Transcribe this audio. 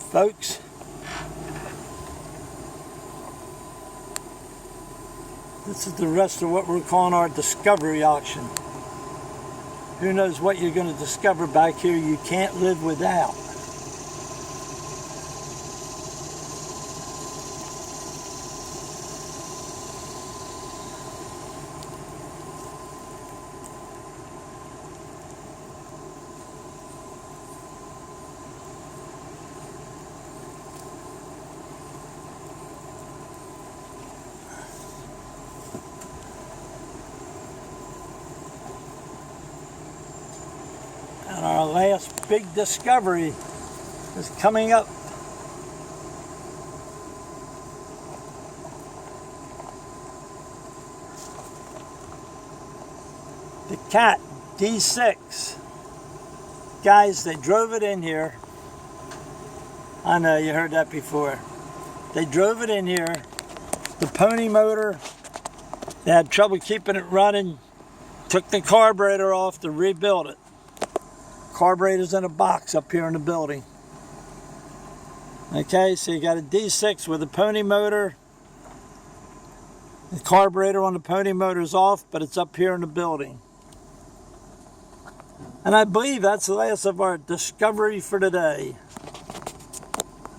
folks. This is the rest of what we're calling our discovery auction. Who knows what you're going to discover back here you can't live without. And our last big discovery is coming up. The Cat D6. Guys, they drove it in here. I know, you heard that before. They drove it in here. The pony motor, they had trouble keeping it running. Took the carburetor off to rebuild it. Carburetor's in a box up here in the building. Okay, so you got a D6 with a pony motor. The carburetor on the pony motor is off, but it's up here in the building. And I believe that's the last of our discovery for today.